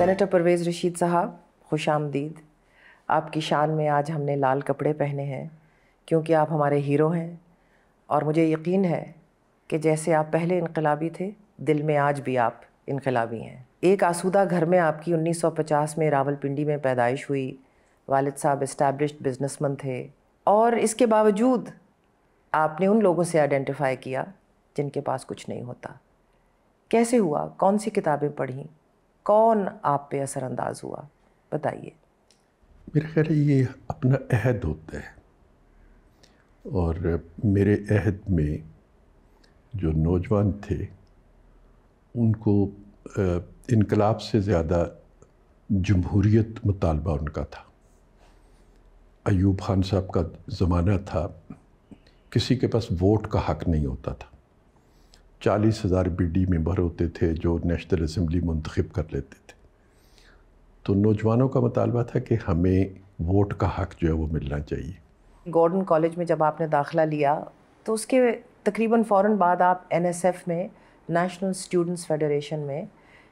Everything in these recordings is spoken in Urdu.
سینیٹر پرویز رشید صاحب، خوش آمدید. آپ کی شان میں آج ہم نے لال کپڑے پہنے ہیں کیونکہ آپ ہمارے ہیرو ہیں، اور مجھے یقین ہے کہ جیسے آپ پہلے انقلابی تھے، دل میں آج بھی آپ انقلابی ہیں. ایک آسودہ گھر میں آپ کی 1950 میں راولپنڈی میں پیدائش ہوئی. والد صاحب اسٹیبلشڈ بزنس مین تھے، اور اس کے باوجود آپ نے ان لوگوں سے آئیڈینٹیفائی کیا جن کے پاس کچھ نہیں ہوتا. کیسے ہوا؟ کون سی کتابیں پڑھیں؟ کون آپ پہ اثر انداز ہوا؟ بتائیے. میرا خیال ہے یہ اپنا عہد ہوتا ہے، اور میرے عہد میں جو نوجوان تھے ان کو انقلاب سے زیادہ جمہوریت مطالبہ ان کا تھا. ایوب خان صاحب کا زمانہ تھا، کسی کے پاس ووٹ کا حق نہیں ہوتا تھا. 40,000 بی ڈی ممبر ہوتے تھے جو نیشنل اسمبلی منتخب کر لیتے تھے. تو نوجوانوں کا مطالبہ تھا کہ ہمیں ووٹ کا حق جو ہے وہ ملنا چاہیے. گورڈن کالج میں جب آپ نے داخلہ لیا تو اس کے تقریباً فوراً بعد آپ این ایس ایف میں، نیشنل اسٹوڈنٹس فیڈریشن میں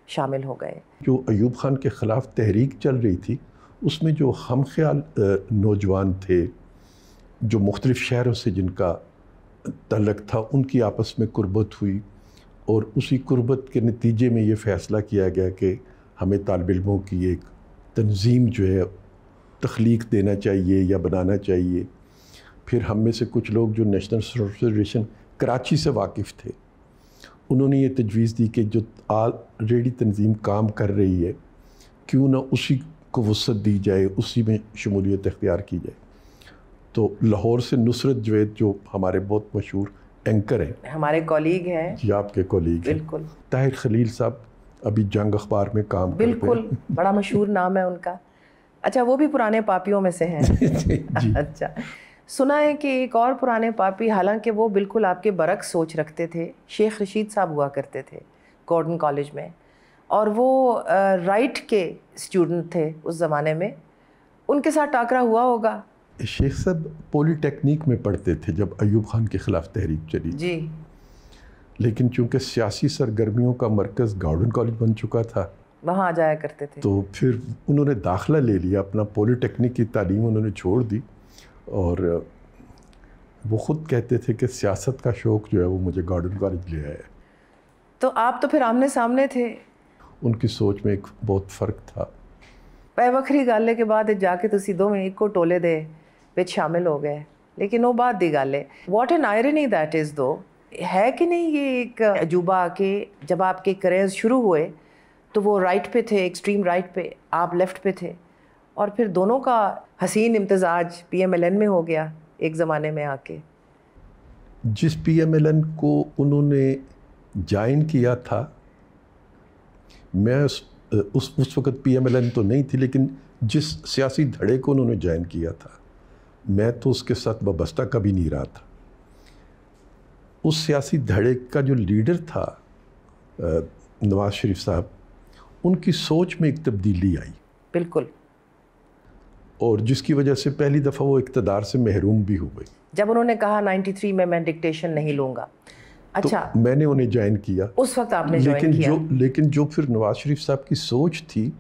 شامل ہو گئے. جو ایوب خان کے خلاف تحریک چل رہی تھی، اس میں جو ہم خیال نوجوان تھے جو مختلف شہروں سے جن کا تعلق تھا، ان کی آپس میں قربت ہوئی، اور اسی قربت کے نتیجے میں یہ فیصلہ کیا گیا کہ ہمیں طالب علموں کی ایک تنظیم جو ہے تخلیق دینا چاہیے یا بنانا چاہیے. پھر ہم میں سے کچھ لوگ جو نیشنل اسٹوڈنٹس فیڈریشن کراچی سے واقف تھے، انہوں نے یہ تجویز دی کہ جو آلریڈی تنظیم کام کر رہی ہے کیوں نہ اسی کو وسعت دی جائے، اسی میں شمولیت اختیار کی جائے. تو لاہور سے نصرت جوید جو ہمارے بہت مشہور اینکر ہیں، ہمارے کولیگ ہیں، جی آپ کے کولیگ ہیں، بالکل. طاہر خلیل صاحب ابھی جنگ اخبار میں کام کرتے ہیں، بالکل بڑا مشہور نام ہے ان کا. اچھا، وہ بھی پرانے پاپیوں میں سے ہیں. جی. اچھا، سنا ہے کہ ایک اور پرانے پاپی، حالانکہ وہ بالکل آپ کے برعکس سوچ رکھتے تھے، شیخ رشید صاحب ہوا کرتے تھے گورڈن کالج میں، اور وہ رائٹ کے اسٹوڈنٹ تھے اس زمانے میں. ان کے ساتھ ٹاکرا ہوا ہوگا؟ شیخ صاحب پولی ٹیکنیک میں پڑھتے تھے جب ایوب خان کے خلاف تحریک چلی، جی. لیکن چونکہ سیاسی سرگرمیوں کا مرکز گورڈن کالج بن چکا تھا، وہاں آ جایا کرتے تھے. تو پھر انہوں نے داخلہ لے لیا، اپنا پولی ٹیکنیک کی تعلیم انہوں نے چھوڑ دی، اور وہ خود کہتے تھے کہ سیاست کا شوق جو ہے وہ مجھے گورڈن کالج لے آیا. تو آپ تو پھر آمنے سامنے تھے. ان کی سوچ میں ایک بہت فرق تھا. پے وکھری گل ہے کہ بعد جا کے تسی دوویں ایکو ٹولے دے وچ شامل ہو گئے، لیکن وہ بعد دی گل ہے. What an irony that is دو، ہے کہ نہیں یہ ایک عجوبہ کہ جب آپ کے کریئرز شروع ہوئے تو وہ رائٹ پہ تھے، ایکسٹریم رائٹ پہ، آپ لیفٹ پہ تھے، اور پھر دونوں کا حسین امتزاج پی ایم ایل این میں ہو گیا ایک زمانے میں آ کے. جس پی ایم ایل این کو انہوں نے جوائن کیا تھا، میں اس وقت پی ایم ایل این تو نہیں تھی، لیکن جس سیاسی دھڑے کو انہوں نے جوائن کیا تھا، میں تو اس کے ساتھ وابستہ کبھی نہیں رہا تھا. اس سیاسی دھڑے کا جو لیڈر تھا نواز شریف صاحب، ان کی سوچ میں ایک تبدیلی آئی. بالکل. اور جس کی وجہ سے پہلی دفعہ وہ اقتدار سے محروم بھی ہوئے. جب انہوں نے کہا 93 میں ڈکٹیشن نہیں لوں گا، اچھا، تو میں نے انہیں جوائن کیا. اس وقت آپ نے جوائن کیا. لیکن جو پھر نواز شریف صاحب کی سوچ تھی،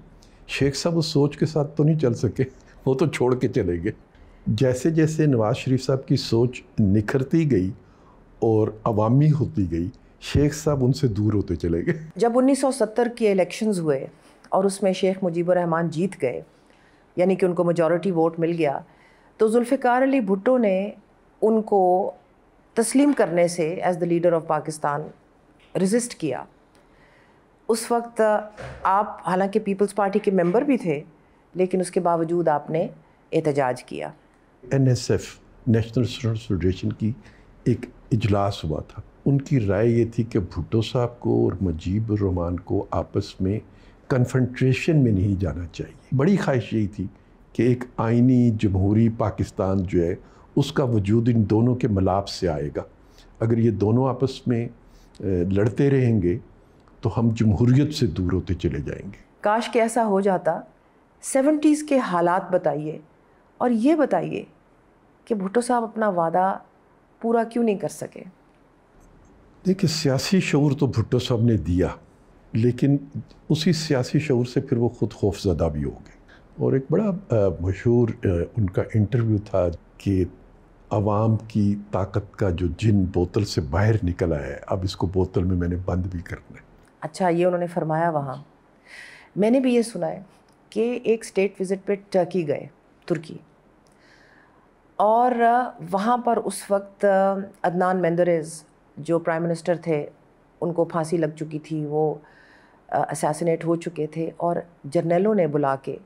شیخ صاحب اس سوچ کے ساتھ تو نہیں چل سکے، وہ تو چھوڑ کے چلے گئے. جیسے جیسے نواز شریف صاحب کی سوچ نکھرتی گئی اور عوامی ہوتی گئی، شیخ صاحب ان سے دور ہوتے چلے گئے. جب 1970 کے الیکشنز ہوئے اور اس میں شیخ مجیب الرحمان جیت گئے، یعنی کہ ان کو میجورٹی ووٹ مل گیا، تو ذوالفقار علی بھٹو نے ان کو تسلیم کرنے سے as the leader of Pakistan resist کیا. اس وقت آپ حالانکہ پیپلز پارٹی کے ممبر بھی تھے، لیکن اس کے باوجود آپ نے احتجاج کیا. N S F national students federation کی ایک اجلاس ہوا تھا. ان کی رائے یہ تھی کہ بھٹو صاحب کو اور مجیب الرحمان کو آپس میں کنفرنٹریشن میں نہیں جانا چاہیے. بڑی خواہش یہی تھی کہ ایک آئینی جمہوری پاکستان جو ہے اس کا وجود ان دونوں کے ملاپ سے آئے گا. اگر یہ دونوں آپس میں لڑتے رہیں گے تو ہم جمہوریت سے دور ہوتے چلے جائیں گے. کاش کہ ایسا ہو جاتا. 70s کے حالات بتائیے، اور یہ بتائیے کہ بھٹو صاحب اپنا وعدہ پورا کیوں نہیں کر سکے؟ دیکھیں، سیاسی شعور تو بھٹو صاحب نے دیا، لیکن اسی سیاسی شعور سے پھر وہ خود خوف زدہ بھی ہو گئے. اور ایک بڑا مشہور ان کا انٹرویو تھا کہ عوام کی طاقت کا جو جن بوتل سے باہر نکلا ہے، اب اس کو بوتل میں نے بند بھی کرنا ہے. اچھا، یہ انہوں نے فرمایا وہاں. میں نے بھی یہ سنا ہے کہ ایک اسٹیٹ وزٹ پہ ٹرکی گئے، ترکی، اور وہاں پر اس وقت عدنان مینڈریز جو پرائم منسٹر تھے، ان کو پھانسی لگ چکی تھی، وہ اسیسینیٹ ہو چکے تھے، اور جرنیلوں نے بلا کے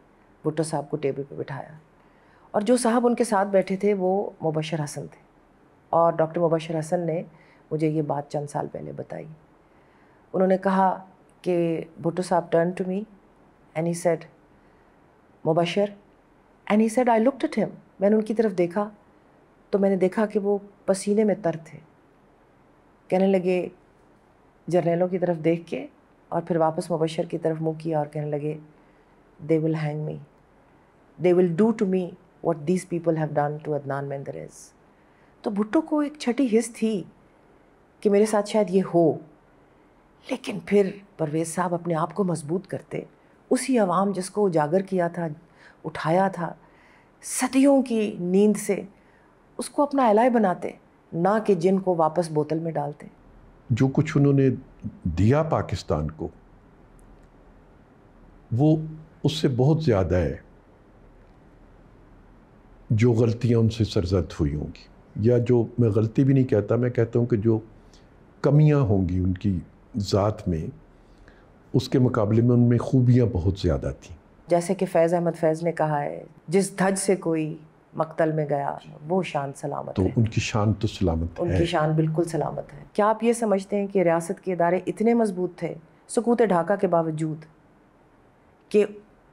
بھٹو صاحب کو ٹیبل پہ بٹھایا، اور جو صاحب ان کے ساتھ بیٹھے تھے وہ مبشر حسن تھے. اور ڈاکٹر مبشر حسن نے مجھے یہ بات چند سال پہلے بتائی. انہوں نے کہا کہ بھٹو صاحب turn to me and he said Mubashir, and he said I looked at him. میں نے ان کی طرف دیکھا تو میں نے دیکھا کہ وہ پسینے میں تر تھے. کہنے لگے جرنیلوں کی طرف دیکھ کے، اور پھر واپس مبشر کی طرف منہ کیا اور کہنے لگے they will hang me, they will do to me what these people have done to Adnan مینڈریز. تو بھٹو کو ایک چھٹی حس تھی کہ میرے ساتھ شاید یہ ہو، لیکن پھر پرویز صاحب اپنے آپ کو مضبوط کرتے، اسی عوام جس کو اجاگر کیا تھا، اٹھایا تھا صدیوں کی نیند سے، اس کو اپنا الائے بناتے، نہ کہ جن کو واپس بوتل میں ڈالتے. جو کچھ انہوں نے دیا پاکستان کو، وہ اس سے بہت زیادہ ہے جو غلطیاں ان سے سرزد ہوئی ہوں گی، یا جو میں غلطی بھی نہیں کہتا، میں کہتا ہوں کہ جو کمیاں ہوں گی ان کی ذات میں، اس کے مقابلے میں ان میں خوبیاں بہت زیادہ تھیں. جیسے کہ فیض احمد فیض نے کہا ہے، جس دھج سے کوئی مقتل میں گیا وہ شان سلامت تو ہے. ان کی شان تو سلامت ہے. ان کی شان بالکل سلامت ہے. کیا آپ یہ سمجھتے ہیں کہ ریاست کے ادارے اتنے مضبوط تھے سکوت ڈھاکہ کے باوجود کہ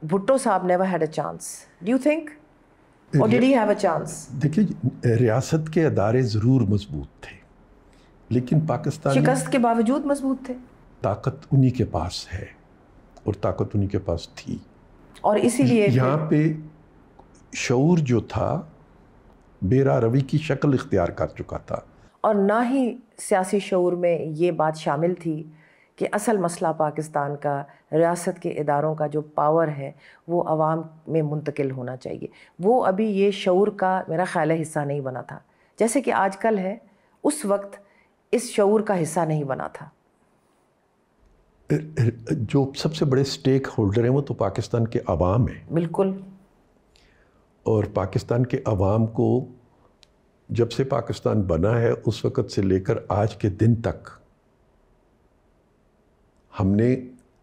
بھٹو صاحب never had a chance? Do you think? Or did he have a chance? دیکھیے، ریاست کے ادارے ضرور مضبوط تھے، لیکن پاکستان شکست کے باوجود مضبوط تھے، طاقت انہی کے پاس ہے اور طاقت انہی کے پاس تھی. اور اسی لیے یہاں پہ شعور جو تھا بے راہ روی کی شکل اختیار کر چکا تھا. اور نہ ہی سیاسی شعور میں یہ بات شامل تھی کہ اصل مسئلہ پاکستان کا، ریاست کے اداروں کا جو پاور ہے وہ عوام میں منتقل ہونا چاہیے. وہ ابھی یہ شعور کا میرا خیال ہے حصہ نہیں بنا تھا، جیسے کہ آج کل ہے. اس وقت اس شعور کا حصہ نہیں بنا تھا. جو سب سے بڑے سٹیک ہولڈر ہیں وہ تو پاکستان کے عوام ہیں. بالکل. اور پاکستان کے عوام کو جب سے پاکستان بنا ہے اس وقت سے لے کر آج کے دن تک ہم نے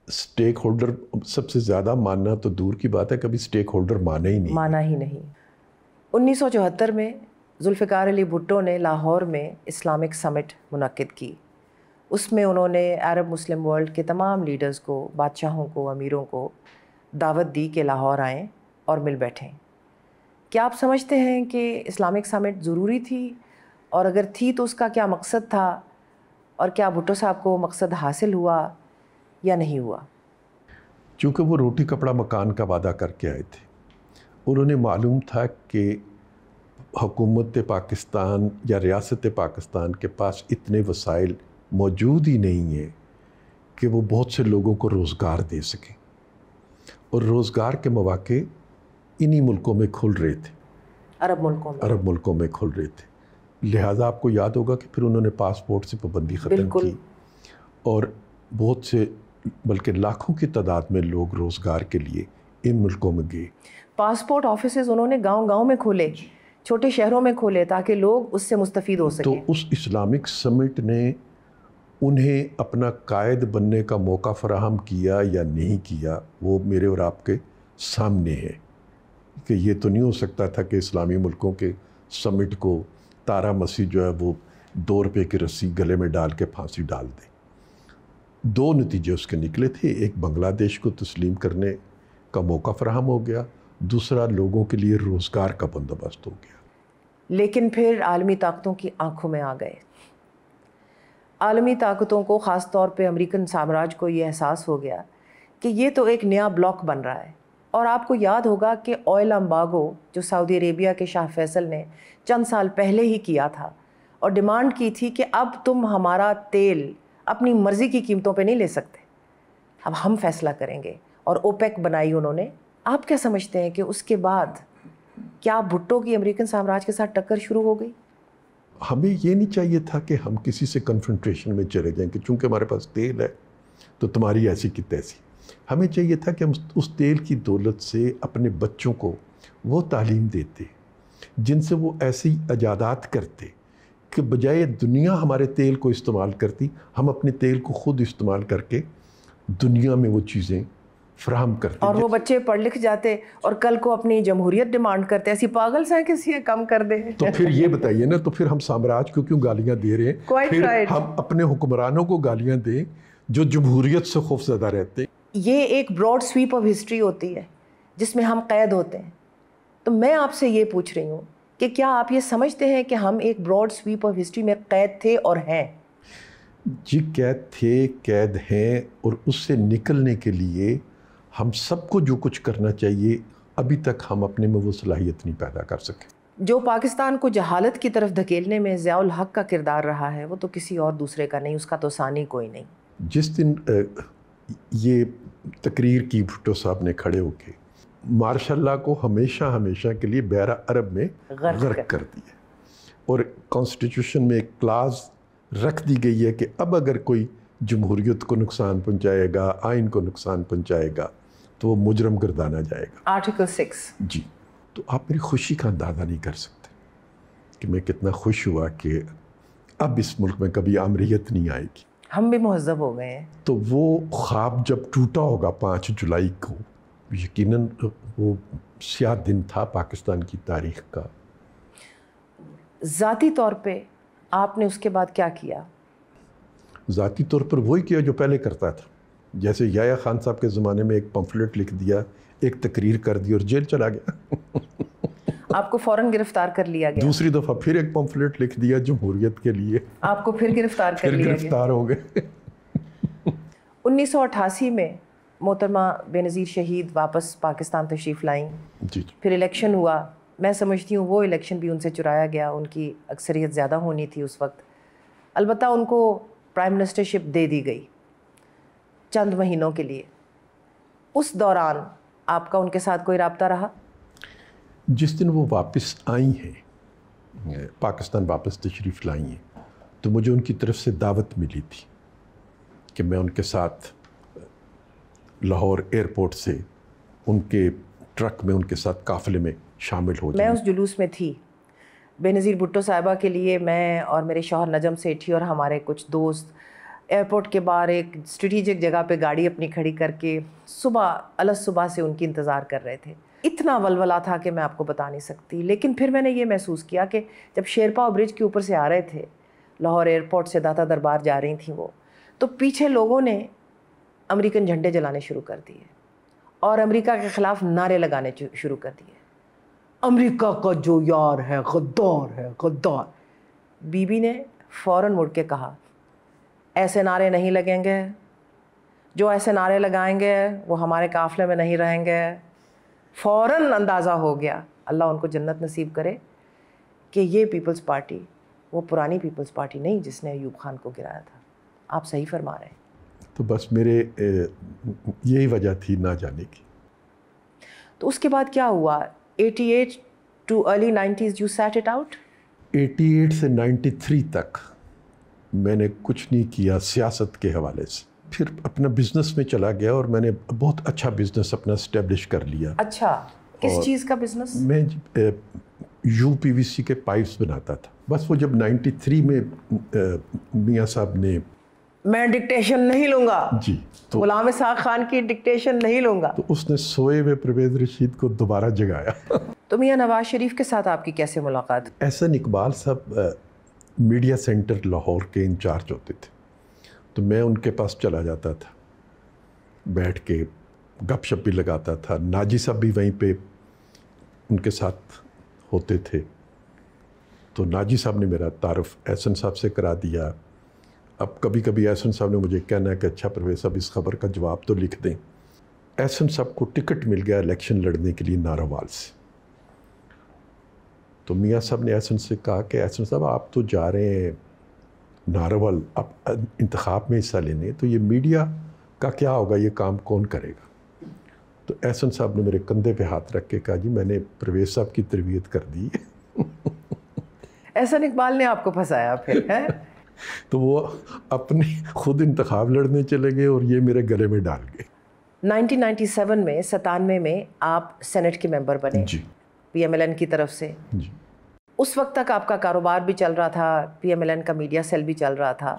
سٹیک ہولڈر سب سے زیادہ ماننا تو دور کی بات ہے، کبھی سٹیک ہولڈر مانا ہی نہیں. 1974 میں ذوالفقار علی بھٹو نے لاہور میں اسلامک سمٹ منعقد کی. اس میں انہوں نے عرب مسلم ورلڈ کے تمام لیڈرز کو، بادشاہوں کو، امیروں کو دعوت دی کہ لاہور آئیں اور مل بیٹھیں. کیا آپ سمجھتے ہیں کہ اسلامک سمٹ ضروری تھی؟ اور اگر تھی تو اس کا کیا مقصد تھا؟ اور کیا بھٹو صاحب کو مقصد حاصل ہوا یا نہیں ہوا؟ چونکہ وہ روٹی کپڑا مکان کا وعدہ کر کے آئے تھے، انہوں نے معلوم تھا کہ حکومت پاکستان یا ریاست پاکستان کے پاس اتنے وسائل موجود ہی نہیں ہیں کہ وہ بہت سے لوگوں کو روزگار دے سکیں، اور روزگار کے مواقع انہی ملکوں میں کھل رہے تھے، عرب ملکوں میں کھل رہے تھے. لہٰذا آپ کو یاد ہوگا کہ پھر انہوں نے پاسپورٹ سے پابندی ختم کی، اور بہت سے بلکہ لاکھوں کی تعداد میں لوگ روزگار کے لیے ان ملکوں میں گئے. پاسپورٹ آفیسز انہوں نے گاؤں گاؤں میں کھولے، چھوٹے شہروں میں کھولے، تاکہ لوگ اس سے مستفید ہو سکیں. تو اس اسلامک سمٹ نے انہیں اپنا قائد بننے کا موقع فراہم کیا یا نہیں کیا، وہ میرے اور آپ کے سامنے ہے. کہ یہ تو نہیں ہو سکتا تھا کہ اسلامی ملکوں کے سمٹ کو تارا مسیح جو ہے وہ 2 روپے کی رسی گلے میں ڈال کے پھانسی ڈال دے. 2 نتیجے اس کے نکلے تھے، ایک بنگلہ دیش کو تسلیم کرنے کا موقع فراہم ہو گیا، دوسرا لوگوں کے لیے روزگار کا بندوبست ہو گیا. لیکن پھر عالمی طاقتوں کی آنکھوں میں آ گئے. عالمی طاقتوں کو، خاص طور پہ امریکن سامراج کو یہ احساس ہو گیا کہ یہ تو ایک نیا بلاک بن رہا ہے. اور آپ کو یاد ہوگا کہ آئل امباگو جو سعودی عربیہ کے شاہ فیصل نے چند سال پہلے ہی کیا تھا، اور ڈیمانڈ کی تھی کہ اب تم ہمارا تیل اپنی مرضی کی قیمتوں پہ نہیں لے سکتے، اب ہم فیصلہ کریں گے. اور اوپیک بنائی انہوں نے. آپ کیا سمجھتے ہیں کہ اس کے بعد کیا بھٹو کی امریکن سامراج کے ساتھ ٹکر شروع ہو گئی؟ ہمیں یہ نہیں چاہیے تھا کہ ہم کسی سے کنفرنٹریشن میں چلے جائیں کہ چونکہ ہمارے پاس تیل ہے تو تمہاری ایسی کی تیسی. ہمیں چاہیے تھا کہ ہم اس تیل کی دولت سے اپنے بچوں کو وہ تعلیم دیتے جن سے وہ ایسی ایجادات کرتے کہ بجائے دنیا ہمارے تیل کو استعمال کرتی، ہم اپنے تیل کو خود استعمال کر کے دنیا میں وہ چیزیں فراہم کرتے. اور وہ بچے پڑھ لکھ جاتے اور کل کو اپنی جمہوریت ڈیمانڈ کرتے. ایسی پاگل سے کسی کم کر دیں. تو پھر یہ بتائیے نا، تو پھر ہم سامراج کو کیوں گالیاں دے رہے ہیں؟ پھر ہم اپنے حکمرانوں کو گالیاں دیں جو جمہوریت سے خوف زدہ رہتے. یہ ایک براڈ سویپ آف ہسٹری ہوتی ہے جس میں ہم قید ہوتے ہیں. تو میں آپ سے یہ پوچھ رہی ہوں کہ کیا آپ یہ سمجھتے ہیں کہ ہم ایک براڈ سویپ آف ہسٹری میں قید تھے اور ہیں؟ جی قید تھے، قید ہیں، اور اس سے نکلنے کے لیے ہم سب کو جو کچھ کرنا چاہیے ابھی تک ہم اپنے میں وہ صلاحیت نہیں پیدا کر سکے. جو پاکستان کو جہالت کی طرف دھکیلنے میں ضیاء الحق کا کردار رہا ہے وہ تو کسی اور دوسرے کا نہیں، اس کا تو ثانی کوئی نہیں. جس دن یہ تقریر کی بھٹو صاحب نے کھڑے ہو کے ماشاء اللہ کو ہمیشہ کے لیے بحیرہ عرب میں غرق کر دیا، اور کانسٹیٹیوشن میں ایک کلاز رکھ دی گئی ہے کہ اب اگر کوئی جمہوریت کو نقصان پہنچائے گا، آئین کو نقصان پہنچائے گا تو وہ مجرم گردانا جائے گا. آرٹیکل 6. جی. تو آپ میری خوشی کا اندازہ نہیں کر سکتے کہ میں کتنا خوش ہوا کہ اب اس ملک میں کبھی آمریت نہیں آئے گی. ہم بھی مہذب ہو گئے ہیں. تو وہ خواب جب ٹوٹا ہوگا 5 جولائی کو، یقیناً وہ سیاہ دن تھا پاکستان کی تاریخ کا. ذاتی طور پہ آپ نے اس کے بعد کیا کیا؟ ذاتی طور پر وہی کیا جو پہلے کرتا تھا. جیسے یحییٰ خان صاحب کے زمانے میں ایک پمفلٹ لکھ دیا، ایک تقریر کر دی اور جیل چلا گیا. آپ کو فوراً گرفتار کر لیا گیا. دوسری دفعہ پھر ایک پمفلٹ لکھ دیا جمہوریت کے لیے، آپ کو پھر گرفتار کر لیا گیا. گرفتار ہو گئے. 1988 میں محترمہ بے نظیر شہید واپس پاکستان تشریف لائیں. جی. پھر الیکشن ہوا. میں سمجھتی ہوں وہ الیکشن بھی ان سے چرایا گیا، ان کی اکثریت زیادہ ہونی تھی اس وقت. البتہ ان کو پرائم منسٹرشپ دے دی گئی چند مہینوں کے لیے. اس دوران آپ کا ان کے ساتھ کوئی رابطہ رہا؟ جس دن وہ واپس آئی ہیں، پاکستان واپس تشریف لائی ہیں، تو مجھے ان کی طرف سے دعوت ملی تھی کہ میں ان کے ساتھ لاہور ایئرپورٹ سے ان کے ٹرک میں ان کے ساتھ قافلے میں شامل ہو جائیں. میں اس جلوس میں تھی. بے نظیر بھٹو صاحبہ کے لیے میں اور میرے شوہر نجم سیٹھی اور ہمارے کچھ دوست ایئرپورٹ کے باہر ایک اسٹریٹجک جگہ پہ گاڑی اپنی کھڑی کر کے صبح سے ان کی انتظار کر رہے تھے. اتنا ولولہ تھا کہ میں آپ کو بتا نہیں سکتی. لیکن پھر میں نے یہ محسوس کیا کہ جب شیرپا برج کے اوپر سے آ رہے تھے، لاہور ایئرپورٹ سے داتا دربار جا رہی تھیں وہ، تو پیچھے لوگوں نے امریکن جھنڈے جلانے شروع کر دیے اور امریکہ کے خلاف نعرے لگانے شروع کر دیے. امریکہ کا جو یار ہے غدار ہے، غدار. بی بی نے فوراً مڑ کے کہا ایسے نعرے نہیں لگیں گے، جو ایسے نعرے لگائیں گے وہ ہمارے قافلے میں نہیں رہیں گے. فوراً اندازہ ہو گیا، اللہ ان کو جنت نصیب کرے، کہ یہ پیپلز پارٹی وہ پرانی پیپلز پارٹی نہیں جس نے ایوب خان کو گرایا تھا. آپ صحیح فرما رہے ہیں. تو بس میرے یہی وجہ تھی نہ جانے کی. تو اس کے بعد کیا ہوا؟ 88 to early 90s you sat it out. 88 سے 93 تک میں نے کچھ نہیں کیا سیاست کے حوالے سے. پھر اپنا بزنس میں چلا گیا اور میں نے بہت اچھا بزنس اپنا اسٹیبلش کر لیا. اچھا، کس چیز کا بزنس؟ میں یو پی وی سی کے پائپس بناتا تھا. بس وہ جب 93 میں میاں صاحب نے میں ڈکٹیشن نہیں لوں گا، جی، تو غلام اسحاق خان کی ڈکٹیشن نہیں لوں گا، تو اس نے سوئے ہوئے پرویز رشید کو دوبارہ جگایا. تو میاں نواز شریف کے ساتھ آپ کی کیسے ملاقات؟ احسن اقبال صاحب میڈیا سینٹر لاہور کے انچارج ہوتے تھے، تو میں ان کے پاس چلا جاتا تھا، بیٹھ کے گپ شپ بھی لگاتا تھا. ناجی صاحب بھی وہیں پہ ان کے ساتھ ہوتے تھے. تو ناجی صاحب نے میرا تعارف احسن صاحب سے کرا دیا. اب کبھی کبھی احسن صاحب نے مجھے کہنا ہے کہ اچھا پرویز صاحب اس خبر کا جواب تو لکھ دیں. احسن صاحب کو ٹکٹ مل گیا الیکشن لڑنے کے لیے ناروال سے. تو میاں صاحب نے احسن سے کہا کہ احسن صاحب آپ تو جا رہے ہیں ناروال اب انتخاب میں حصہ لینے، تو یہ میڈیا کہا کیا ہوگا, یہ کام کون کرے گا؟ تو احسن صاحب نے میرے کندھے پہ ہاتھ رکھ کے کہا جی میں نے پرویز صاحب کی تربیت کر دی ہے. احسن اقبال نے آپ کو پھنسایا پھر ہے؟ تو وہ اپنے خود انتخاب لڑنے چلے گئے اور یہ میرے گلے میں ڈال گئے. 1997 میں 97 میں آپ سینٹ کے ممبر بنے جی پی ایم ایل این کی طرف سے. جی. اس وقت تک آپ کا کاروبار بھی چل رہا تھا, پی ایم ایل این کا میڈیا سیل بھی چل رہا تھا.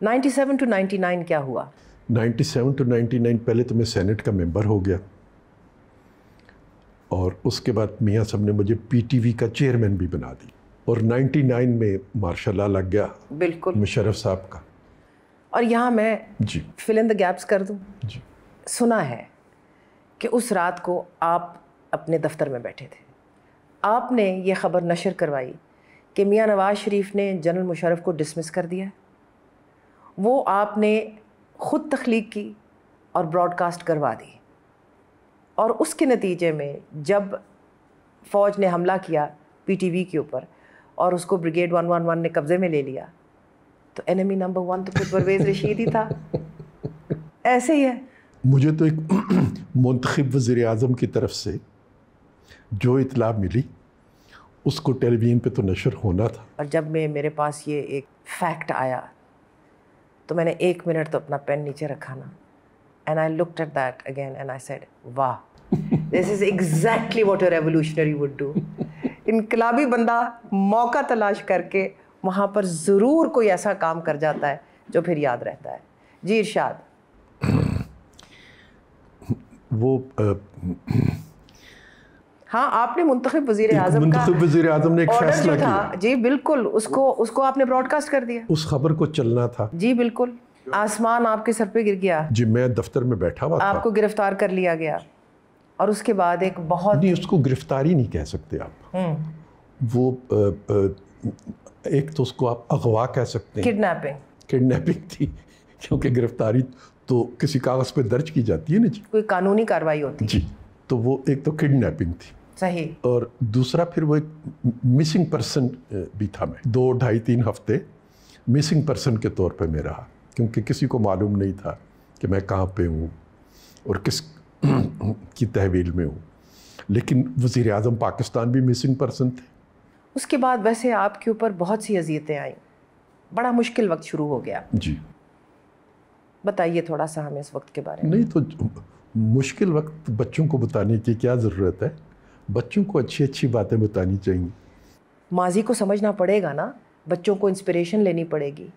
97 to 99 کیا ہوا؟ 97 to 99 پہلے تو میں سینٹ کا ممبر ہو گیا, اور اس کے بعد میاں صاحب نے مجھے پی ٹی وی کا چیئرمین بھی بنا دی, اور 99 میں مارشاء اللہ لگ گیا بالکل مشرف صاحب کا. اور یہاں میں جی فل ان دا گیپس کر دوں. جی. سنا ہے کہ اس رات کو آپ اپنے دفتر میں بیٹھے تھے, آپ نے یہ خبر نشر کروائی کہ میاں نواز شریف نے جنرل مشرف کو ڈسمس کر دیا. وہ آپ نے خود تخلیق کی اور براڈ کاسٹ کروا دی, اور اس کے نتیجے میں جب فوج نے حملہ کیا پی ٹی وی کے اوپر اور اس کو بریگیڈ 111 نے قبضے میں لے لیا, تو انیمی نمبر 1 تو خود پرویز رشید ہی تھا. ایسے ہی ہے. مجھے تو ایک منتخب وزیر اعظم کی طرف سے جو اطلاع ملی اس کو ٹیلی ویژن پہ تو نشر ہونا تھا. اور جب میرے پاس یہ ایک فیکٹ آیا تو میں نے 1 منٹ تو اپنا پین نیچے رکھا نا, and I looked at that again and I said واہ, this is exactly what a revolutionary would do. انقلابی بندہ موقع تلاش کر کے وہاں پر ضرور کوئی ایسا کام کر جاتا ہے جو پھر یاد رہتا ہے. جی ارشاد. وہ ہاں, آپ نے منتخب وزیر اعظم کا منتخب وزیر اعظم نے ایک فیصلہ کیا. جی بالکل, اس کو آپ نے براڈ کاسٹ کر دیا. اس خبر کو چلنا تھا. جی بالکل, آسمان آپ کے سر پہ گر گیا. جی میں دفتر میں بیٹھا ہوا تھا, آپ کو گرفتار کر لیا گیا, اور اس کے بعد ایک بہت نہیں, اس کو گرفتاری نہیں کہہ سکتے آپ, وہ ایک تو اس کو آپ اغوا کہہ سکتے ہیں, کڈنیپنگ تھی, کیونکہ گرفتاری تو کسی کاغذ پہ درج کی جاتی ہے نا جی, کوئی قانونی کارروائی ہوتی ہے. جی, تو وہ ایک تو کڈنیپنگ تھی. صحیح. اور دوسرا پھر وہ ایک مسنگ پرسن بھی تھا. میں 2 ڈھائی 3 ہفتے مسنگ پرسن کے طور پہ میں رہا, کیونکہ کسی کو معلوم نہیں تھا کہ میں کہاں پہ ہوں اور کس کی تحویل میں ہوں. لیکن وزیر اعظم پاکستان بھی مسنگ پرسن تھے. اس کے بعد ویسے آپ کے اوپر بہت سی اذیتیں آئیں, بڑا مشکل وقت شروع ہو گیا. جی بتائیے تھوڑا سا ہمیں اس وقت کے بارے میں. نہیں تو مشکل وقت بچوں کو بتانے کی کیا ضرورت ہے, بچوں کو اچھی اچھی باتیں بتانی چاہیے. ماضی کو سمجھنا پڑے گا نا, بچوں کو انسپریشن لینی پڑے گی.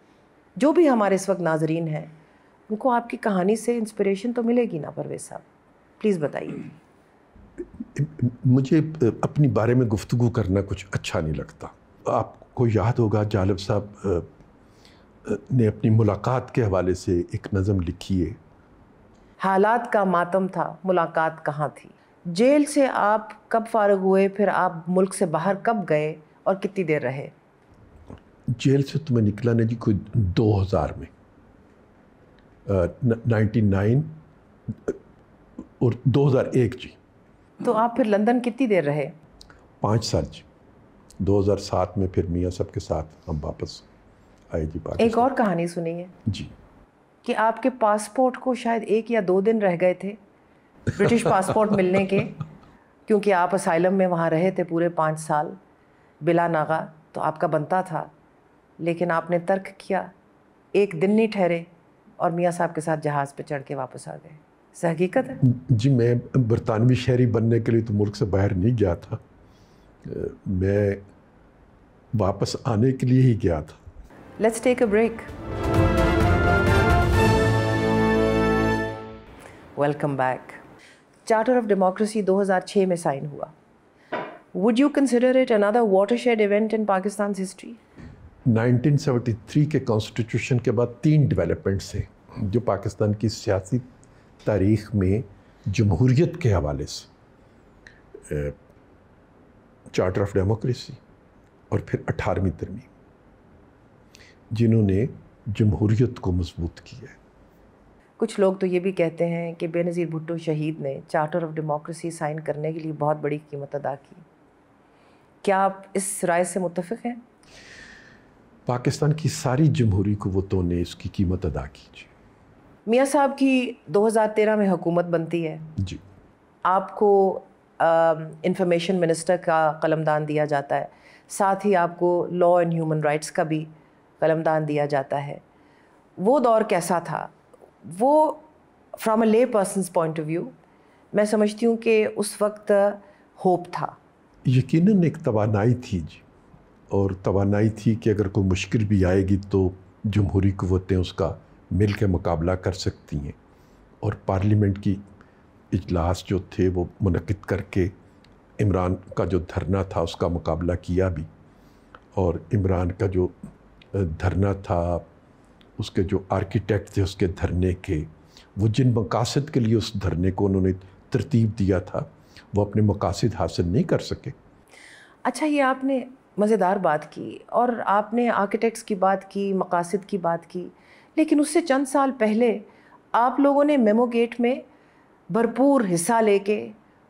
جو بھی ہمارے اس وقت ناظرین ہیں ان کو آپ کی کہانی سے انسپریشن تو ملے گی نا پرویز صاحب, پلیز بتائیے. مجھے اپنی بارے میں گفتگو کرنا کچھ اچھا نہیں لگتا. آپ کو یاد ہوگا جالب صاحب نے اپنی ملاقات کے حوالے سے ایک نظم لکھی ہے, حالات کا ماتم تھا ملاقات کہاں تھی. جیل سے آپ کب فارغ ہوئے, پھر آپ ملک سے باہر کب گئے اور کتنی دیر رہے؟ جیل سے تو میں نکلا نہیں جی کوئی 2000 میں, 99 اور 2001 جی. تو آپ پھر لندن کتنی دیر رہے؟ 5 سال جی. 2007 میں پھر میاں صاحب کے ساتھ ہم واپس آئے جی پاکستان. ایک اور کہانی سنی ہے جی کہ آپ کے پاسپورٹ کو شاید 1 یا 2 دن رہ گئے تھے برٹش پاسپورٹ ملنے کے, کیونکہ آپ اسائلم میں وہاں رہے تھے پورے 5 سال بلا ناغہ, تو آپ کا بنتا تھا, لیکن آپ نے ترک کیا, 1 دن نہیں ٹھہرے اور میاں صاحب کے ساتھ جہاز پہ چڑھ کے واپس آ گئے. اس حقیقت ہے؟ جی میں برطانوی شہری بننے کے لیے تو ملک سے باہر نہیں گیا تھا, میں واپس آنے کے لیے ہی گیا تھا. Let's take a break. Welcome back. Charter of democracy 2006 میں سائن ہوا. Would you consider it another watershed event in Pakistan's history? 1973 کے کانسٹیٹیوشن کے بعد 3 ڈیولپمنٹس ہیں جو پاکستان کی سیاسی تاریخ میں جمہوریت کے حوالے سے, چارٹر آف ڈیموکریسی اور پھر 18ویں ترمیم, جنہوں نے جمہوریت کو مضبوط کیا ہے. کچھ لوگ تو یہ بھی کہتے ہیں کہ بے نظیر بھٹو شہید نے چارٹر آف ڈیموکریسی سائن کرنے کے لیے بہت بڑی قیمت ادا کی. کیا آپ اس رائے سے متفق ہیں؟ پاکستان کی ساری جمہوری قوتوں نے اس کی قیمت ادا کی جی. میاں صاحب کی 2013 میں حکومت بنتی ہے جی. آپ کو انفارمیشن منسٹر کا قلمدان دیا جاتا ہے, ساتھ ہی آپ کو لا اینڈ ہیومن رائٹس کا بھی قلمدان دیا جاتا ہے. وہ دور کیسا تھا؟ وہ فرام اے لے پرسنس پوائنٹ آف ویو میں سمجھتی ہوں کہ اس وقت ہوپ تھا. یقیناً ایک توانائی تھی جی, اور توانائی تھی کہ اگر کوئی مشکل بھی آئے گی تو جمہوری قوتیں اس کا مل کے مقابلہ کر سکتی ہیں. اور پارلیمنٹ کی اجلاس جو تھے وہ منعقد کر کے عمران کا جو دھرنا تھا اس کا مقابلہ کیا بھی. اور عمران کا جو دھرنا تھا, اس کے جو آرکیٹیکٹ تھے اس کے دھرنے کے, وہ جن مقاصد کے لیے اس دھرنے کو انہوں نے ترتیب دیا تھا وہ اپنے مقاصد حاصل نہیں کر سکے. اچھا, یہ آپ نے مزیدار بات کی اور آپ نے آرکیٹیکٹس کی بات کی, مقاصد کی بات کی, لیکن اس سے چند سال پہلے آپ لوگوں نے میمو گیٹ میں بھرپور حصہ لے کے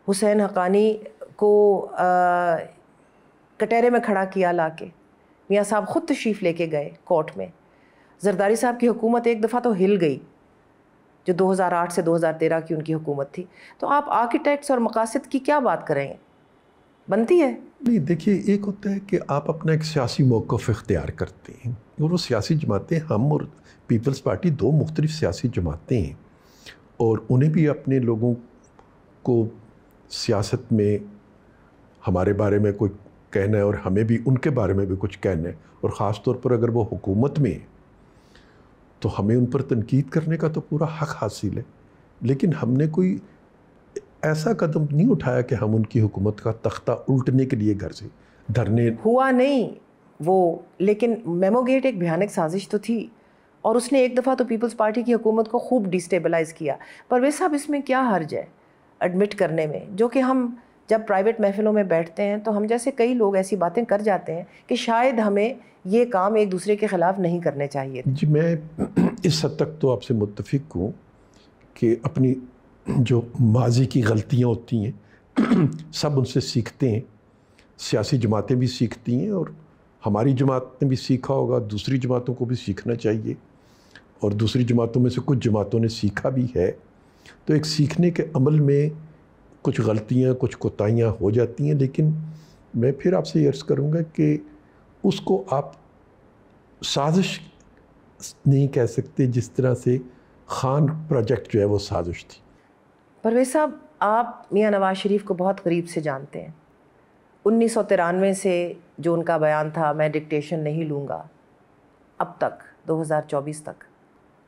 حسین حقانی کو کٹہرے میں کھڑا کیا لا کے. میاں صاحب خود تشریف لے کے گئے کورٹ میں. زرداری صاحب کی حکومت ایک دفعہ تو ہل گئی, جو 2008 سے 2013 کی ان کی حکومت تھی. تو آپ آرکیٹیکٹس اور مقاصد کی کیا بات کریں گے؟ بنتی ہے؟ نہیں, دیکھیے, ایک ہوتا ہے کہ آپ اپنا ایک سیاسی موقف اختیار کرتے ہیں, اور وہ سیاسی جماعتیں, ہم اور پیپلز پارٹی دو مختلف سیاسی جماعتیں ہیں, اور انہیں بھی اپنے لوگوں کو سیاست میں ہمارے بارے میں کوئی کہنا ہے اور ہمیں بھی ان کے بارے میں بھی کچھ کہنا ہے. اور خاص طور پر اگر وہ حکومت میں ہیں تو ہمیں ان پر تنقید کرنے کا تو پورا حق حاصل ہے. لیکن ہم نے کوئی ایسا قدم نہیں اٹھایا کہ ہم ان کی حکومت کا تختہ الٹنے کے لیے گھر سے دھرنے. ہوا نہیں وہ, لیکن میمو گیٹ ایک بھیانک سازش تو تھی, اور اس نے ایک دفعہ تو پیپلز پارٹی کی حکومت کو خوب ڈیسٹیبلائز کیا. پرویز صاحب, اس میں کیا حرج ہے ایڈمٹ کرنے میں, جو کہ ہم جب پرائیویٹ محفلوں میں بیٹھتے ہیں تو ہم جیسے کئی لوگ ایسی باتیں کر جاتے ہیں کہ شاید ہمیں یہ کام ایک دوسرے کے خلاف نہیں کرنے چاہیے. جی, میں اس حد تک تو آپ سے متفق ہوں کہ اپنی جو ماضی کی غلطیاں ہوتی ہیں سب ان سے سیکھتے ہیں. سیاسی جماعتیں بھی سیکھتی ہیں, اور ہماری جماعت نے بھی سیکھا ہوگا, دوسری جماعتوں کو بھی سیکھنا چاہیے, اور دوسری جماعتوں میں سے کچھ جماعتوں نے سیکھا بھی ہے. تو ایک سیکھنے کے عمل میں کچھ غلطیاں, کچھ کوتاہیاں ہو جاتی ہیں, لیکن میں پھر آپ سے یہ عرض کروں گا کہ اس کو آپ سازش نہیں کہہ سکتے, جس طرح سے خان پروجیکٹ جو ہے وہ سازش تھی. پرویز صاحب, آپ میاں نواز شریف کو بہت قریب سے جانتے ہیں. 1993 سے جو ان کا بیان تھا, میں ڈکٹیشن نہیں لوں گا, اب تک 2024 تک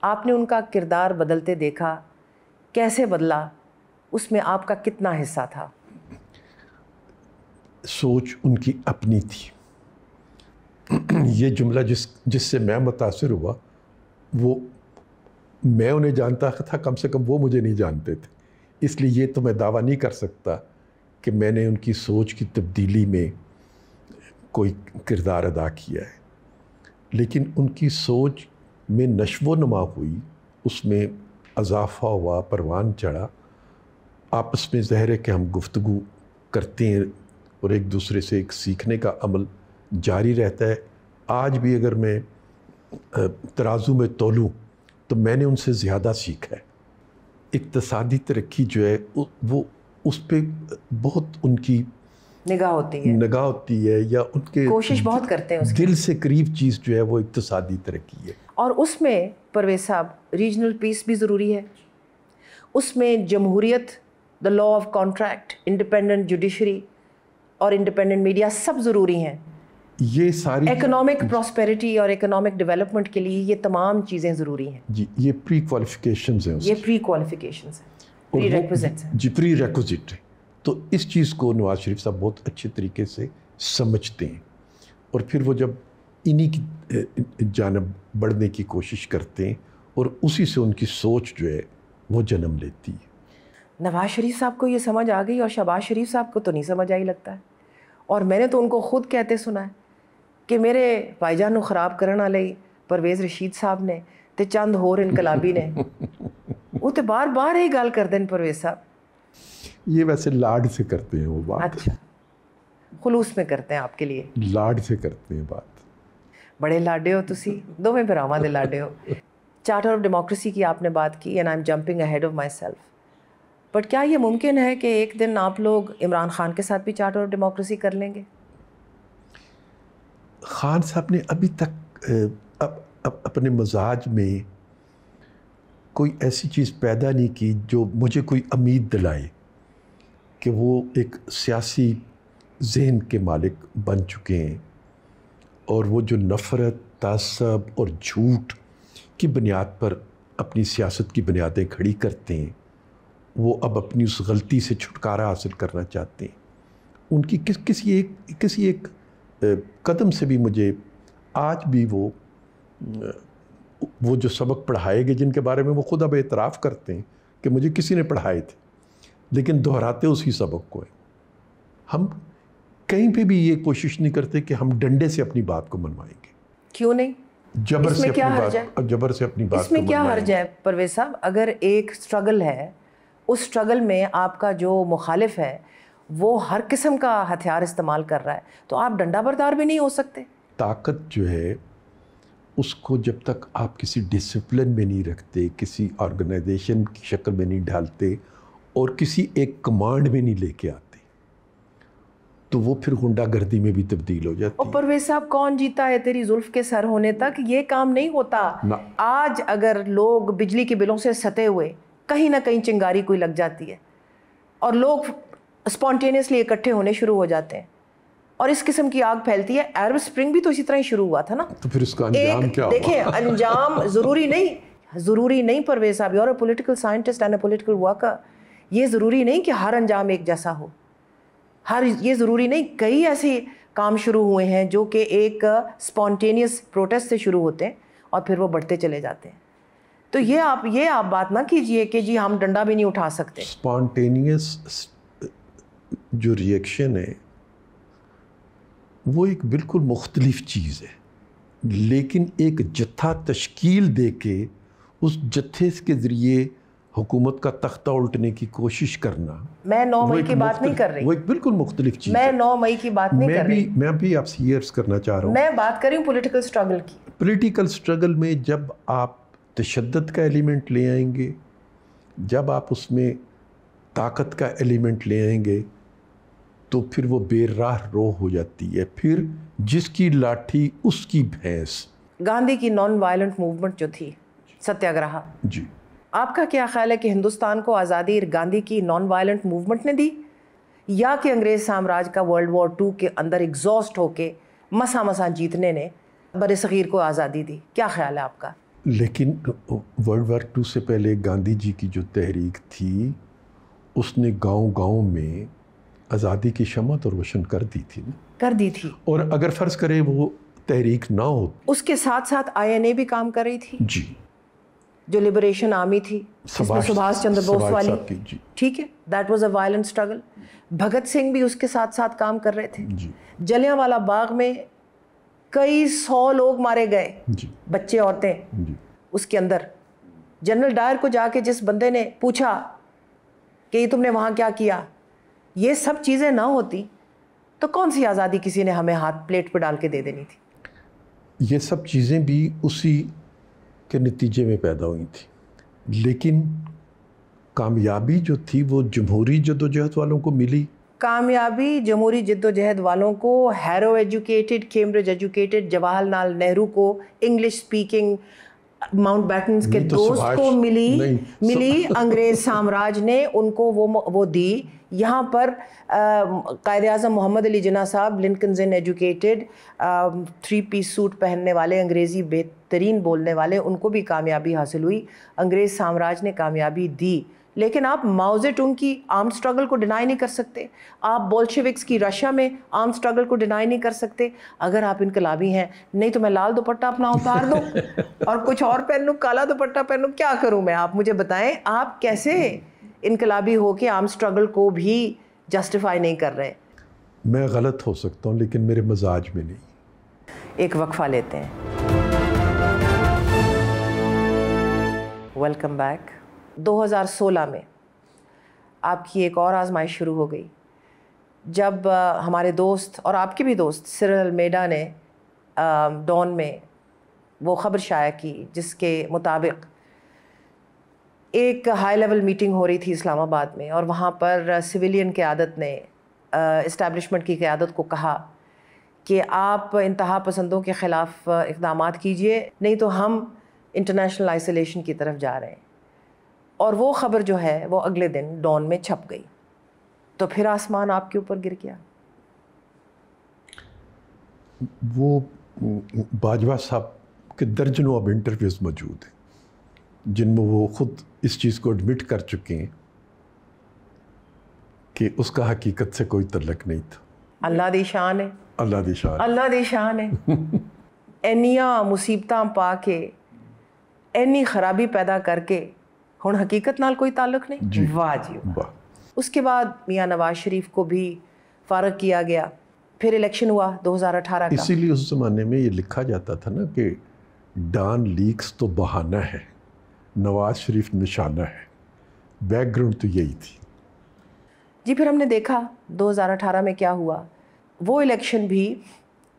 آپ نے ان کا کردار بدلتے دیکھا, کیسے بدلا, اس میں آپ کا کتنا حصہ تھا؟ سوچ ان کی اپنی تھی. یہ جملہ جس سے میں متاثر ہوا, وہ میں انہیں جانتا تھا, کم سے کم وہ مجھے نہیں جانتے تھے. اس لیے یہ تو میں دعویٰ نہیں کر سکتا کہ میں نے ان کی سوچ کی تبدیلی میں کوئی کردار ادا کیا ہے. لیکن ان کی سوچ میں نشو و نما ہوئی, اس میں اضافہ ہوا, پروان چڑھا. آپس میں ظاہر ہے کہ ہم گفتگو کرتے ہیں اور ایک دوسرے سے ایک سیکھنے کا عمل جاری رہتا ہے. آج بھی اگر میں ترازو میں تولوں تو میں نے ان سے زیادہ سیکھا ہے. اقتصادی ترقی جو ہے وہ اس پہ بہت ان کی نگاہ ہوتی ہے, یا ان کے کوشش بہت کرتے ہیں, اس دل سے قریب چیز جو ہے وہ اقتصادی ترقی ہے. اور اس میں پرویز صاحب ریجنل پیس بھی ضروری ہے, اس میں جمہوریت, the law of contract, independent judiciary اور انڈیپینڈنٹ میڈیا سب ضروری ہیں. یہ ساری اکنامک پراسپیرٹی اور اکنامک ڈیولپمنٹ کے لیے یہ تمام چیزیں ضروری ہیں. جی, یہ پری کوالیفیکیشنز ہیں, یہ پری کوالیفیکیشنز ہیں, پری ریکوزٹس ہیں. جی, پری ریکوزٹ ہے. تو اس چیز کو نواز شریف صاحب بہت اچھے طریقے سے سمجھتے ہیں, اور پھر وہ جب انہی کی جانب بڑھنے کی کوشش کرتے ہیں, اور اسی سے ان کی سوچ جو ہے وہ جنم لیتی ہے. نواز شریف صاحب کو یہ سمجھ آ گئی, اور شہباز شریف صاحب کو تو نہیں سمجھ آئی لگتا ہے. اور میں نے تو ان کو خود کہتے سنا ہے کہ میرے بھائی جان خراب کرنے والے پرویز رشید صاحب نے تے چند ہور انقلابی نے وہ تو بار بار یہی گل کرتے ہیں. پرویز صاحب یہ ویسے لاڈ سے کرتے ہیں وہ بات. اچھا, خلوص میں کرتے ہیں آپ کے لیے, لاڈ سے کرتے ہیں بات. بڑے لاڈے ہو تسی, دو میں بھراواں دے لاڈے ہو. چارٹر آف ڈیموکریسی کی آپ نے بات کی، and I am jumping ahead of my self, but کیا یہ ممکن ہے کہ ایک دن آپ لوگ عمران خان کے ساتھ بھی چارٹر آف ڈیموکریسی کر لیں گے؟ خان صاحب نے ابھی تک اپنے مزاج میں کوئی ایسی چیز پیدا نہیں کی جو مجھے کوئی امید دلائے کہ وہ ایک سیاسی ذہن کے مالک بن چکے ہیں، اور وہ جو نفرت، تعصب اور جھوٹ کی بنیاد پر اپنی سیاست کی بنیادیں کھڑی کرتے ہیں، وہ اب اپنی اس غلطی سے چھٹکارا حاصل کرنا چاہتے ہیں۔ ان کی کسی ایک قدم سے بھی مجھے آج بھی وہ جو سبق پڑھائے گئے، جن کے بارے میں وہ خود اب اعتراف کرتے ہیں کہ مجھے کسی نے پڑھائے تھے، لیکن دہراتے اسی سبق کو ہے۔ ہم کہیں پہ بھی یہ کوشش نہیں کرتے کہ ہم ڈنڈے سے اپنی بات کو منوائیں گے۔ کیوں نہیں؟ جبر اس میں کیا حرج ہے؟ جبر سے اپنی بات اس میں کیا حرج ہے پرویز صاحب؟ اگر ایک سٹرگل ہے، اس سٹرگل میں آپ کا جو مخالف ہے وہ ہر قسم کا ہتھیار استعمال کر رہا ہے، تو آپ ڈنڈا بردار بھی نہیں ہو سکتے؟ طاقت جو ہے اس کو جب تک آپ کسی ڈسپلن میں نہیں رکھتے، کسی آرگنائزیشن کی شکل میں نہیں ڈھالتے اور کسی ایک کمانڈ میں نہیں لے کے آتے، تو وہ پھر غنڈہ گردی میں بھی تبدیل ہو جاتی ہے۔ اور پرویز صاحب، کون جیتا ہے تیری زلف کے سر ہونے تک؟ یہ کام نہیں ہوتا۔ آج اگر لوگ بجلی کے بلوں سے ستے ہوئے کہیں نہ کہیں چنگاری کوئی لگ جاتی ہے اور لوگ اسپونٹینیسلی اکٹھے ہونے شروع ہو جاتے ہیں اور اس قسم کی آگ پھیلتی ہے۔ عرب سپرنگ بھی تو اسی طرح ہی شروع ہوا تھا نا۔ تو پھر اس کا انجام کیا ہوا؟ دیکھیں، انجام ضروری نہیں پرویز صاحب، you are a political scientist and a political worker, یہ ضروری نہیں کہ ہر انجام ایک جیسا ہو، یہ ضروری نہیں۔ کئی ایسے کام شروع ہوئے ہیں جو کہ ایک اسپونٹینیس پروٹیسٹ سے شروع ہوتے ہیں اور پھر وہ بڑھتے چلے جاتے ہیں۔ تو یہ آپ بات نہ کیجئے کہ جی ہم ڈنڈا بھی نہیں اٹھا سکتے۔ اسپونٹینیس جو ریئیکشن ہے وہ ایک بالکل مختلف چیز ہے، لیکن ایک جتھا تشکیل دے کے اس جتھے کے ذریعے حکومت کا تختہ الٹنے کی کوشش کرنا، میں 9 مئی کی بات نہیں کر رہی، وہ ایک بالکل مختلف چیز ہے۔ میں 9 مئی کی بات نہیں کر رہی، میں بھی آپ سے یہ عرض کرنا چاہ رہا ہوں، میں بات کر رہی ہوں پولیٹیکل سٹرگل کی۔ پولیٹیکل سٹرگل میں جب آپ تشدد کا ایلیمنٹ لے آئیں گے، جب آپ اس میں طاقت کا ایلیمنٹ لے آئیں گے، تو پھر وہ بے راہ رو ہو جاتی ہے۔ پھر جس کی لاٹھی اس کی بھینس۔ گاندھی کی نان وائلنٹ موومنٹ جو تھی، ستیہ گرہا، جی، آپ کا کیا خیال ہے کہ ہندوستان کو آزادی گاندھی کی نان وائلنٹ موومنٹ نے دی، یا کہ انگریز سامراج کا ورلڈ وار 2 کے اندر ایگزاسٹ ہو کے مسا جیتنے نے بر صغیر کو آزادی دی؟ کیا خیال ہے آپ کا؟ لیکن ورلڈ وار 2 سے پہلے گاندھی جی کی جو تحریک تھی، اس نے گاؤں گاؤں میں آزادی کی شمع تو روشن کر دی تھی نا، کر دی تھی۔ اور اگر فرض کرے وہ تحریک نہ ہو، اس کے ساتھ ساتھ INA بھی کام کر رہی تھی، جی، جو لبریشن آرمی تھی، جس میں سبھاش چندر بوس والی، جی، ٹھیک ہے، that was a violent struggle. Bhagat Singh بھی اس کے ساتھ ساتھ کام کر رہے تھے۔ جی، جلیاں والا باغ میں کئی 100 لوگ مارے گئے، جی، بچے، عورتیں، جی، اس کے اندر جنرل ڈائر کو جا کے جس بندے نے پوچھا کہ یہ تم نے وہاں کیا کیا، یہ سب چیزیں نہ ہوتی تو کون سی آزادی کسی نے ہمیں ہاتھ پلیٹ پہ ڈال کے دے دینی تھی؟ یہ سب چیزیں بھی اسی کے نتیجے میں پیدا ہوئی تھی، لیکن کامیابی جو تھی وہ جمہوری جدوجہد والوں کو ملی۔ کامیابی جمہوری جدوجہد والوں کو، hero educated, Cambridge educated Jawahar Lal Nehru کو، انگلش سپیکنگ ماؤنٹ بیٹنز کے دوست کو ملی۔ انگریز سامراج نے ان کو وہ دی۔ یہاں پر قائد اعظم محمد علی جناح صاحب، لنکنز ان ایجوکیٹڈ، 3 پیس سوٹ پہننے والے، انگریزی بہترین بولنے والے، ان کو بھی کامیابی حاصل ہوئی۔ انگریز سامراج نے کامیابی دی، لیکن آپ ماؤ زے ٹونگ کی آرم سٹرگل کو ڈینائی نہیں کر سکتے، آپ بولشوکس کی رشیا میں آرم سٹرگل کو ڈینائی نہیں کر سکتے۔ اگر آپ انقلابی ہیں، نہیں تو میں لال دوپٹہ اپنا اتار دوں اور کچھ اور پہن لوں، کالا دوپٹہ پہن لوں، کیا کروں میں؟ آپ مجھے بتائیں، آپ کیسے انقلابی ہو کے آرم سٹرگل کو بھی جسٹیفائی نہیں کر رہے؟ میں غلط ہو سکتا ہوں لیکن میرے مزاج میں نہیں۔ ایک وقفہ لیتے ہیں۔ Welcome back. 2016 میں آپ کی ایک اور آزمائش شروع ہو گئی، جب ہمارے دوست اور آپ کے بھی دوست سرل المیڈا نے ڈان میں وہ خبر شائع کی جس کے مطابق ایک ہائی لیول میٹنگ ہو رہی تھی اسلام آباد میں، اور وہاں پر سویلین قیادت نے اسٹیبلشمنٹ کی قیادت کو کہا کہ آپ انتہا پسندوں کے خلاف اقدامات کیجئے، نہیں تو ہم انٹرنیشنل آئسولیشن کی طرف جا رہے ہیں. اور وہ خبر جو ہے وہ اگلے دن ڈان میں چھپ گئی. تو پھر آسمان آپ کے اوپر گر گیا. وہ باجوہ صاحب کے درجنوں اب انٹرویوز موجود ہیں جن میں وہ خود اس چیز کو ایڈمٹ کر چکے ہیں کہ اس کا حقیقت سے کوئی تعلق نہیں تھا. اللہ دی شان ہے، اللہ دی شان، اللہ دی شان ہے. اینیاں مصیبتاں پا کے، اینی خرابی پیدا کر کے ہن حقیقت نال کوئی تعلق نہیں. جی واہ جی واہ. اس کے بعد میاں نواز شریف کو بھی فارغ کیا گیا. پھر الیکشن ہوا 2018 کا. اسی لیے اس زمانے میں یہ لکھا جاتا تھا نا کہ ڈان لیکس تو بہانہ ہے، نواز شریف نشانہ ہے. بیک گراؤنڈ تو یہی تھی. جی پھر ہم نے دیکھا 2018 میں کیا ہوا. وہ الیکشن بھی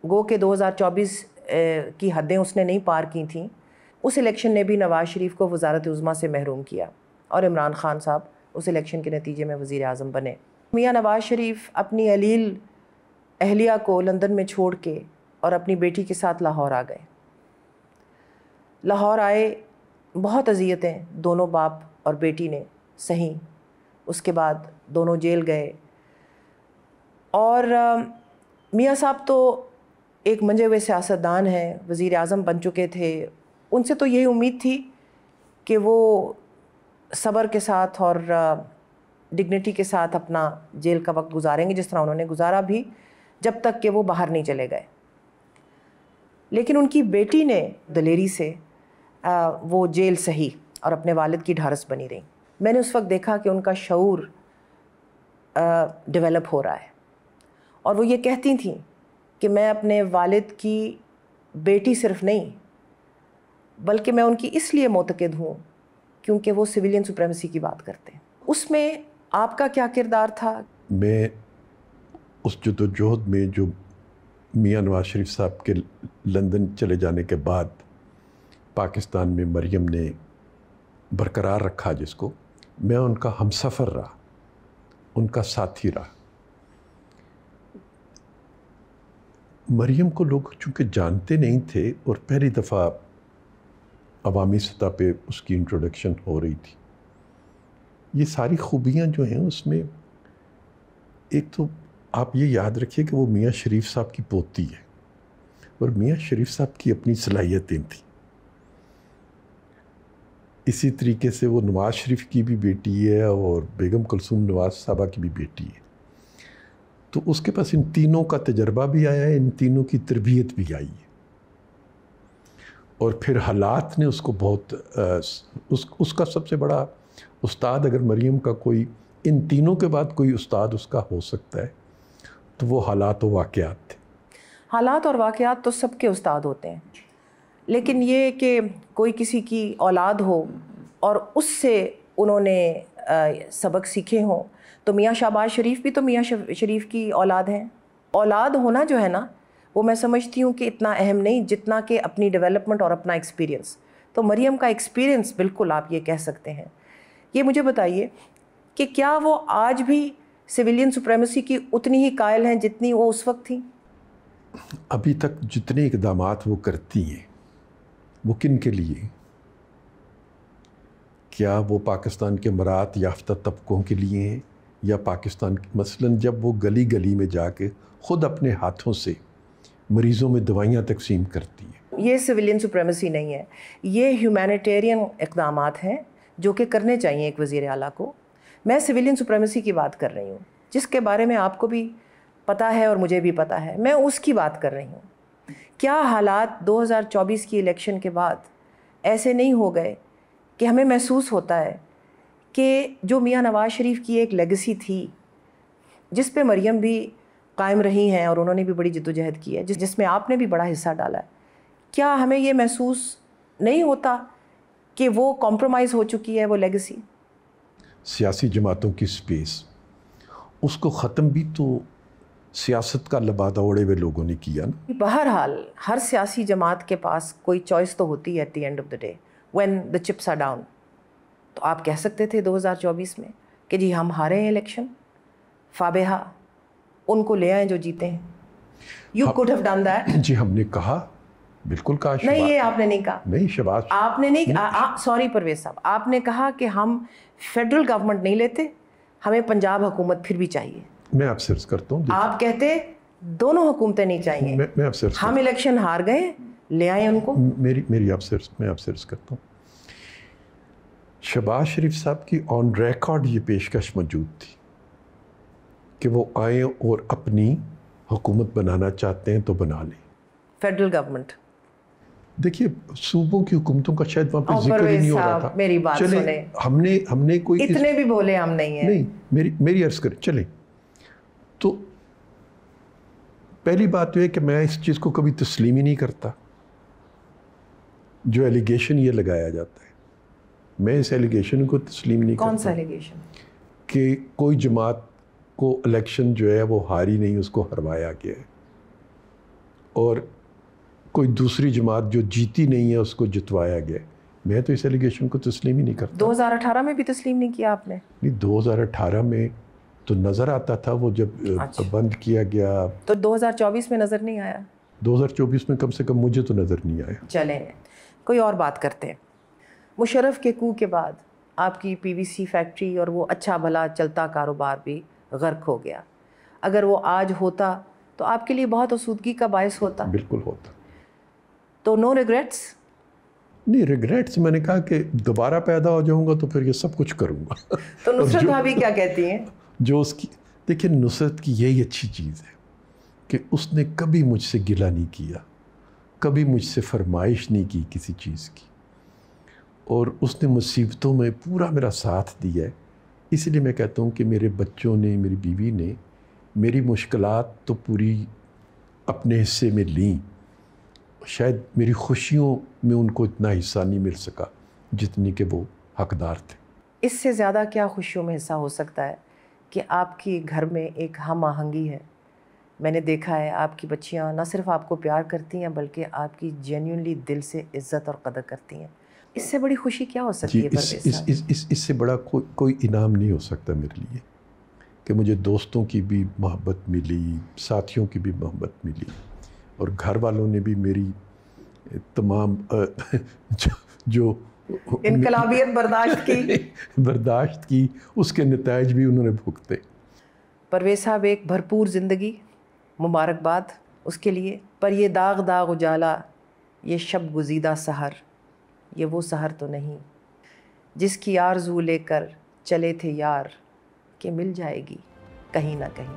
گو کہ 2024 کی حدیں اس نے نہیں پار کی تھیں. اس الیکشن نے بھی نواز شریف کو وزارت عظمیٰ سے محروم کیا، اور عمران خان صاحب اس الیکشن کے نتیجے میں وزیر اعظم بنے. میاں نواز شریف اپنی علیل اہلیہ کو لندن میں چھوڑ کے اور اپنی بیٹی کے ساتھ لاہور آ گئے. لاہور آئے، بہت اذیتیں دونوں باپ اور بیٹی نے سہیں. اس کے بعد دونوں جیل گئے. اور میاں صاحب تو ایک منجے ہوئے سیاستدان ہیں، وزیر اعظم بن چکے تھے. ان سے تو یہی امید تھی کہ وہ صبر کے ساتھ اور ڈگنیٹی کے ساتھ اپنا جیل کا وقت گزاریں گے، جس طرح انہوں نے گزارا بھی، جب تک کہ وہ باہر نہیں چلے گئے. لیکن ان کی بیٹی نے دلیری سے وہ جیل سہی اور اپنے والد کی ڈھارس بنی رہی. میں نے اس وقت دیکھا کہ ان کا شعور ڈیولپ ہو رہا ہے، اور وہ یہ کہتی تھیں کہ میں اپنے والد کی بیٹی صرف نہیں، بلکہ میں ان کی اس لیے معتقد ہوں کیونکہ وہ سویلین سپریمیسی کی بات کرتے ہیں. اس میں آپ کا کیا کردار تھا؟ میں اس جدوجہد میں جو میاں نواز شریف صاحب کے لندن چلے جانے کے بعد پاکستان میں مریم نے برقرار رکھا جس کو، میں ان کا ہمسفر رہا، ان کا ساتھی رہا. مریم کو لوگ چونکہ جانتے نہیں تھے اور پہلی دفعہ عوامی سطح پہ اس کی انٹروڈکشن ہو رہی تھی. یہ ساری خوبیاں جو ہیں اس میں، ایک تو آپ یہ یاد رکھیے کہ وہ میاں شریف صاحب کی پوتی ہے، اور میاں شریف صاحب کی اپنی صلاحیتیں تھیں. اسی طریقے سے وہ نواز شریف کی بھی بیٹی ہے اور بیگم کلثوم نواز صاحبہ کی بھی بیٹی ہے. تو اس کے پاس ان تینوں کا تجربہ بھی آیا ہے، ان تینوں کی تربیت بھی آئی ہے. اور پھر حالات نے اس کو بہت اس کا سب سے بڑا استاد، اگر مریم کا کوئی ان تینوں کے بعد کوئی استاد اس کا ہو سکتا ہے تو وہ حالات و واقعات تھے. حالات اور واقعات تو سب کے استاد ہوتے ہیں، لیکن یہ کہ کوئی کسی کی اولاد ہو اور اس سے انہوں نے سبق سیکھے ہوں، تو میاں شہباز شریف بھی تو میاں شریف کی اولاد ہیں. اولاد ہونا جو ہے نا، وہ میں سمجھتی ہوں کہ اتنا اہم نہیں جتنا کہ اپنی ڈیولپمنٹ اور اپنا ایکسپیرینس. تو مریم کا ایکسپیرینس بالکل آپ یہ کہہ سکتے ہیں. یہ مجھے بتائیے کہ کیا وہ آج بھی سویلین سپریمیسی کی اتنی ہی قائل ہیں جتنی وہ اس وقت تھیں؟ ابھی تک جتنے اقدامات وہ کرتی ہیں وہ کن کے لیے؟ کیا وہ پاکستان کے مراعات یافتہ طبقوں کے لیے ہیں، یا پاکستان مثلاً جب وہ گلی گلی میں جا کے خود اپنے ہاتھوں سے مریضوں میں دوائیاں تقسیم کرتی ہیں؟ یہ سویلین سپریمیسی نہیں ہے، یہ ہیومینیٹیرین اقدامات ہیں جو کہ کرنے چاہیے ایک وزیر اعلیٰ کو. میں سویلین سپریمیسی کی بات کر رہی ہوں جس کے بارے میں آپ کو بھی پتہ ہے اور مجھے بھی پتہ ہے. میں اس کی بات کر رہی ہوں. کیا حالات 2024 کی الیکشن کے بعد ایسے نہیں ہو گئے کہ ہمیں محسوس ہوتا ہے کہ جو میاں نواز شریف کی ایک لیگیسی تھی جس پہ مریم بھی قائم رہی ہیں اور انہوں نے بھی بڑی جدوجہد کی ہے، جس میں آپ نے بھی بڑا حصہ ڈالا ہے، کیا ہمیں یہ محسوس نہیں ہوتا کہ وہ کمپرومائز ہو چکی ہے وہ لیگیسی؟ سیاسی جماعتوں کی سپیس، اس کو ختم بھی تو سیاست کا لبادہ اوڑے ہوئے لوگوں نے کیا نا. بہرحال ہر سیاسی جماعت کے پاس کوئی چوائس تو ہوتی ہے at the end of the day when the chips are down. تو آپ کہہ سکتے تھے 2024 میں کہ جی ہم ہارے ہیں الیکشن, فابہا ان کو لے آئیں جو جیتے ہیں. You could have done that. جی ہم نے کہا, بالکل کہا. نہیں, یہ آپ نے نہیں کہا. نہیں شہباز, آپ نے نہیں, سوری پرویز صاحب, آپ نے کہا کہ ہم فیڈرل گورنمنٹ نہیں لیتے, ہمیں پنجاب حکومت پھر بھی چاہیے. میں آپ سے عرض کرتا ہوں, آپ کہتے دونوں حکومتیں نہیں چاہیے. میں آپ سے عرض, ہم الیکشن ہار گئے, لے آئیں ان کو. میری آپ سے, میں آپ سے عرض کرتا ہوں, شہباز شریف صاحب کی آن ریکارڈ یہ پیشکش موجود تھی کہ وہ آئیں اور اپنی حکومت بنانا چاہتے ہیں تو بنا لیں. فیڈرل گورنمنٹ, دیکھیے صوبوں کی حکومتوں کا شاید وہاں پہ ذکر ہی نہیں ہو رہا تھا. میری بات سنیں, ہم نے کوئی اتنے بھی بولے ہم نہیں ہیں. نہیں, میری عرض کریں, چلیں. تو پہلی بات یہ ہے کہ میں اس چیز کو کبھی تسلیم ہی نہیں کرتا جو ایلیگیشن یہ لگایا جاتا ہے. میں اس ایلیگیشن کو تسلیم نہیں کرتا. کون سا ایلیگیشن؟ کہ کوئی جماعت کو الیکشن جو ہے وہ ہاری نہیں, اس کو ہروایا گیا ہے, اور کوئی دوسری جماعت جو جیتی نہیں ہے اس کو جتوایا گیا ہے. میں تو اس ایلیگیشن کو تسلیم ہی نہیں کرتا. 2018 میں بھی تسلیم نہیں کیا آپ نے؟ نہیں, 2018 میں تو نظر آتا تھا, وہ جب بند کیا گیا. تو 2024 میں نظر نہیں آیا؟ 2024 میں کم سے کم مجھے تو نظر نہیں آیا. چلیں کوئی اور بات کرتے ہیں. مشرف کے کو کے بعد آپ کی پی وی سی فیکٹری اور وہ اچھا بھلا چلتا کاروبار بھی غرق ہو گیا. اگر وہ آج ہوتا تو آپ کے لیے بہت آسودگی کا باعث ہوتا. بالکل ہوتا. تو نو ریگریٹس؟ نہیں, ریگریٹس میں نے کہا کہ دوبارہ پیدا ہو جاؤں گا تو پھر یہ سب کچھ کروں گا. تو نصرت بھابی کیا کہتی ہیں؟ جو اس کی, دیکھیں نصرت کی یہی اچھی چیز ہے کہ اس نے کبھی مجھ سے گلہ نہیں کیا, کبھی مجھ سے فرمائش نہیں کی کسی چیز کی, اور اس نے مصیبتوں میں پورا میرا ساتھ دیا ہے. اس لیے میں کہتا ہوں کہ میرے بچوں نے, میری بیوی نے میری مشکلات تو پوری اپنے حصے میں لیں. شاید میری خوشیوں میں ان کو اتنا حصہ نہیں مل سکا جتنی کہ وہ حقدار تھے. اس سے زیادہ کیا خوشیوں میں حصہ ہو سکتا ہے کہ آپ کی گھر میں ایک ہم آہنگی ہے. میں نے دیکھا ہے آپ کی بچیاں نہ صرف آپ کو پیار کرتی ہیں بلکہ آپ کی جینیونلی دل سے عزت اور قدر کرتی ہیں. اس سے بڑی خوشی کیا ہو سکتی ہے پرویز صاحب؟ اس سے بڑا کوئی انعام نہیں ہو سکتا میرے لیے کہ مجھے دوستوں کی بھی محبت ملی, ساتھیوں کی بھی محبت ملی, اور گھر والوں نے بھی میری تمام جو انقلابیت برداشت کی, اس کے نتائج بھی انہوں نے بھگتے. پرویز صاحب ایک بھرپور زندگی, مبارکباد اس کے لیے. پر یہ داغ داغ اجالا, یہ شب گزیدہ سحر, یہ وہ سحر تو نہیں جس کی آرزو لے کر چلے تھے یار کہ مل جائے گی کہیں نہ کہیں.